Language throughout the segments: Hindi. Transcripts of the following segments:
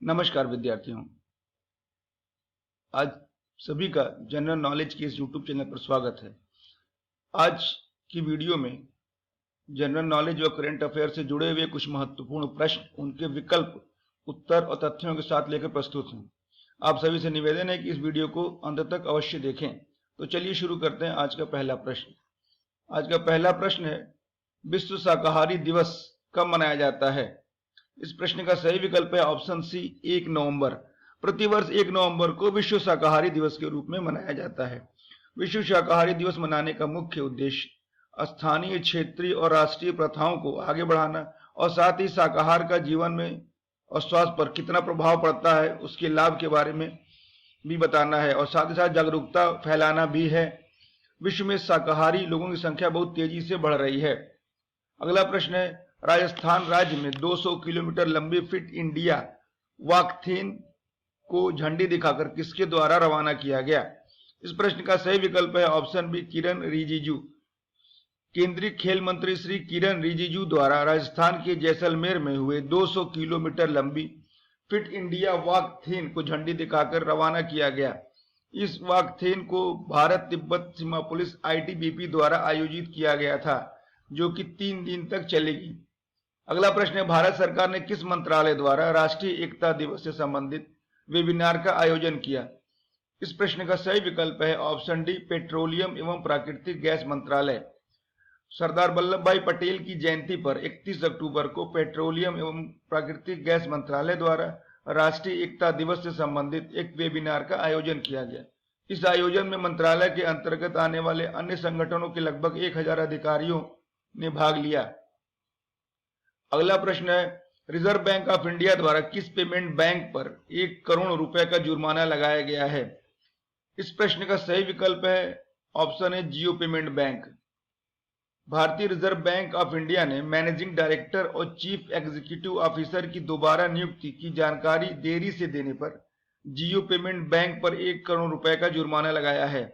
नमस्कार विद्यार्थियों। आज सभी का जनरल नॉलेज के इस यूट्यूब चैनल पर स्वागत है। आज की वीडियो में जनरल नॉलेज व करंट अफेयर से जुड़े हुए कुछ महत्वपूर्ण प्रश्न, उनके विकल्प, उत्तर और तथ्यों के साथ लेकर प्रस्तुत हूं। आप सभी से निवेदन है कि इस वीडियो को अंत तक अवश्य देखें। तो चलिए शुरू करते हैं आज का पहला प्रश्न। आज का पहला प्रश्न है, विश्व शाकाहारी दिवस कब मनाया जाता है? इस प्रश्न का सही विकल्प है ऑप्शन सी, 1 नवंबर। प्रतिवर्ष 1 नवंबर को विश्व शाकाहारी दिवस के रूप में मनाया जाता है। विश्व शाकाहारी दिवस मनाने का मुख्य उद्देश्य स्थानीय, क्षेत्रीय और राष्ट्रीय प्रथाओं को आगे बढ़ाना और साथ ही शाकाहार का जीवन में और स्वास्थ्य पर कितना प्रभाव पड़ता है उसके लाभ के बारे में भी बताना है और साथ ही साथ जागरूकता फैलाना भी है। विश्व में शाकाहारी लोगों की संख्या बहुत तेजी से बढ़ रही है। अगला प्रश्न है, राजस्थान राज्य में 200 किलोमीटर लंबी फिट इंडिया वॉकथॉन को झंडी दिखाकर किसके द्वारा रवाना किया गया? इस प्रश्न का सही विकल्प है ऑप्शन बी, किरण रिजिजू। केंद्रीय खेल मंत्री श्री किरण रिजिजू द्वारा राजस्थान के जैसलमेर में हुए 200 किलोमीटर लंबी फिट इंडिया वॉकथॉन को झंडी दिखाकर रवाना किया गया। इस वॉकथॉन को भारत तिब्बत सीमा पुलिस ITBP द्वारा आयोजित किया गया था, जो कि 3 दिन तक चलेगी। अगला प्रश्न है, भारत सरकार ने किस मंत्रालय द्वारा राष्ट्रीय एकता दिवस से संबंधित वेबिनार का आयोजन किया? इस प्रश्न का सही विकल्प है ऑप्शन डी, पेट्रोलियम एवं प्राकृतिक गैस मंत्रालय। सरदार वल्लभ भाई पटेल की जयंती पर 31 अक्टूबर को पेट्रोलियम एवं प्राकृतिक गैस मंत्रालय द्वारा राष्ट्रीय एकता दिवस से संबंधित एक वेबिनार का आयोजन किया गया। इस आयोजन में मंत्रालय के अंतर्गत आने वाले अन्य संगठनों के लगभग 1000 अधिकारियों ने भाग लिया। अगला प्रश्न है, रिजर्व बैंक ऑफ इंडिया द्वारा किस पेमेंट बैंक पर 1 करोड़ रुपए का जुर्माना लगाया गया है? इस प्रश्न का सही विकल्प है ऑप्शन है, जियो पेमेंट बैंक। भारतीय रिजर्व बैंक ऑफ इंडिया ने मैनेजिंग डायरेक्टर और चीफ एग्जीक्यूटिव ऑफिसर की दोबारा नियुक्ति की जानकारी देरी से देने पर जियो पेमेंट बैंक पर 1 करोड़ रुपए का जुर्माना लगाया है।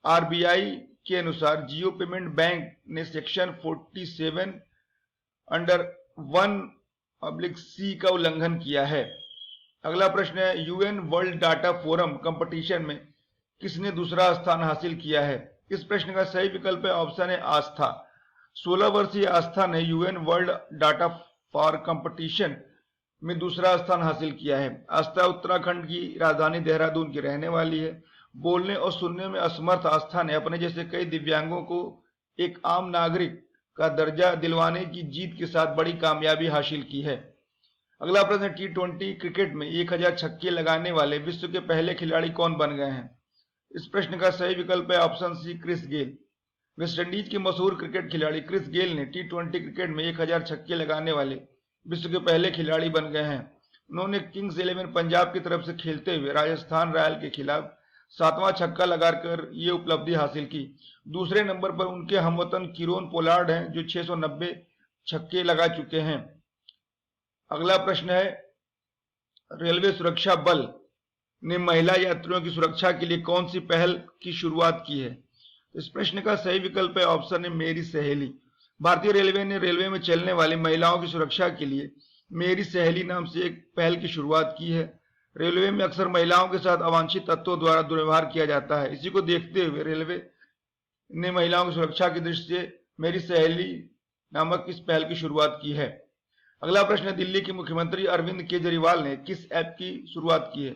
RBI के अनुसार जियो पेमेंट बैंक ने सेक्शन 47 अंडर 1/C का उल्लंघन किया है। अगला प्रश्न है, UN world data forum competition में किसने दूसरा स्थान हासिल किया है? इस प्रश्न का सही विकल्प है ऑप्शन है, आस्था। 16 वर्षीय आस्था ने UN world data for competition में दूसरा स्थान हासिल किया है। आस्था उत्तराखंड की राजधानी देहरादून की रहने वाली है। बोलने और सुनने में असमर्थ आस्था ने अपने जैसे कई दिव्यांगों को एक आम नागरिक का दर्जा दिलवाने की जीत के साथ बड़ी कामयाबी हासिल की है। अगला प्रश्न, T20 क्रिकेट में 1000 छक्के लगाने वाले विश्व के पहले खिलाड़ी कौन बन गए हैं? इस प्रश्न का सही विकल्प है option C, Chris Gayle. West Indies के मशहूर क्रिकेट खिलाड़ी क्रिस गेल ने T20 क्रिकेट में 1000 छक्के लगाने वाले विश्व के पहले खिलाड़ी बन गए हैं। उन्होंने किंग्स 11 पंजाब की तरफ से खेलते हुए राजस्थान रॉयल के खिलाफ 7वां छक्का लगाकर ये उपलब्धि हासिल की। दूसरे नंबर पर उनके हमवतन किरोन पोलार्ड हैं, जो 690 छक्के लगा चुके हैं। अगला प्रश्न है, रेलवे सुरक्षा बल ने महिला यात्रियों की सुरक्षा के लिए कौन सी पहल की शुरुआत की है? इस प्रश्न का सही विकल्प है ऑप्शन है, मेरी सहेली। भारतीय रेलवे ने रेलवे में चलने वाली महिलाओं की सुरक्षा के लिए मेरी सहेली नाम से एक पहल की शुरुआत की है। रेलवे में अक्सर महिलाओं के साथ अवांछित तत्वों द्वारा दुर्व्यवहार किया जाता है। इसी को देखते हुए रेलवे ने महिलाओं की सुरक्षा की दृष्टि से मेरी सहेली नामक इस पहल की शुरुआत की है। अगला प्रश्न है, दिल्ली के मुख्यमंत्री अरविंद केजरीवाल ने किस ऐप की शुरुआत की है?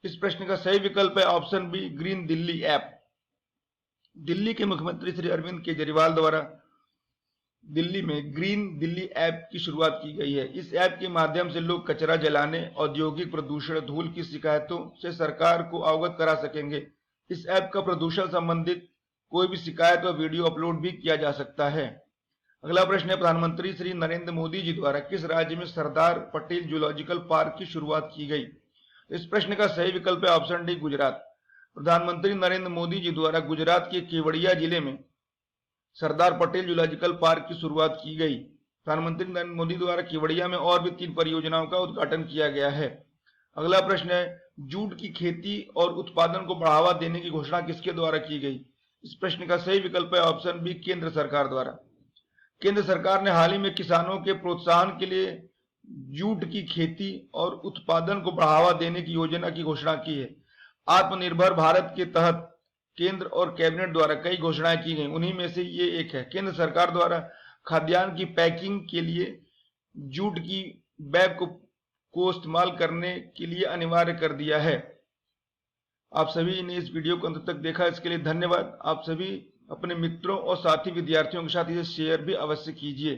इस प्रश्न का सही विकल्प है option B, green Delhi app. Delhi के मुख्यमंत्री श्री अरविंद केजरीवाल द्वारा दिल्ली में ग्रीन दिल्ली ऐप की शुरुआत की गई है। इस ऐप के माध्यम से लोग कचरा जलाने, औद्योगिक प्रदूषण, धूल की शिकायतों से सरकार को अवगत करा सकेंगे। इस ऐप का प्रदूषण संबंधित कोई भी शिकायत व वीडियो अपलोड भी किया जा सकता है। अगला प्रश्न है, प्रधानमंत्री श्री नरेंद्र मोदी जी द्वारा किस राज्य में सरदार पटेल जूलॉजिकल पार्क की शुरुआत की गई? इस प्रश्न का सही विकल्प है ऑप्शन डी, गुजरात। प्रधानमंत्री नरेंद्र मोदी जी द्वारा गुजरात के केवड़िया जिले में सरदार पटेल जूलॉजिकल पार्क की शुरुआत की गई। प्रधानमंत्री नरेंद्र मोदी द्वारा केवड़िया में और भी 3 परियोजनाओं का उद्घाटन किया गया है। अगला प्रश्न है, जूट की खेती और उत्पादन को बढ़ावा देने की घोषणा किसके द्वारा की गई? इस प्रश्न का सही विकल्प है ऑप्शन बी, केंद्र सरकार द्वारा। केंद्र सरकार ने हाल ही में किसानों के प्रोत्साहन के लिए जूट की खेती और उत्पादन को बढ़ावा देने की योजना की घोषणा की है। आत्मनिर्भर भारत के तहत केंद्र और कैबिनेट द्वारा कई घोषणाएं की गई, उन्हीं में से ये एक है। केंद्र सरकार द्वारा खाद्यान्न की पैकिंग के लिए जूट की बैग को इस्तेमाल करने के लिए अनिवार्य कर दिया है। आप सभी ने इस वीडियो को अंत तक देखा, इसके लिए धन्यवाद। आप सभी अपने मित्रों और साथी विद्यार्थियों के साथ इसे शेयर भी अवश्य कीजिए।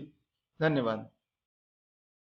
धन्यवाद।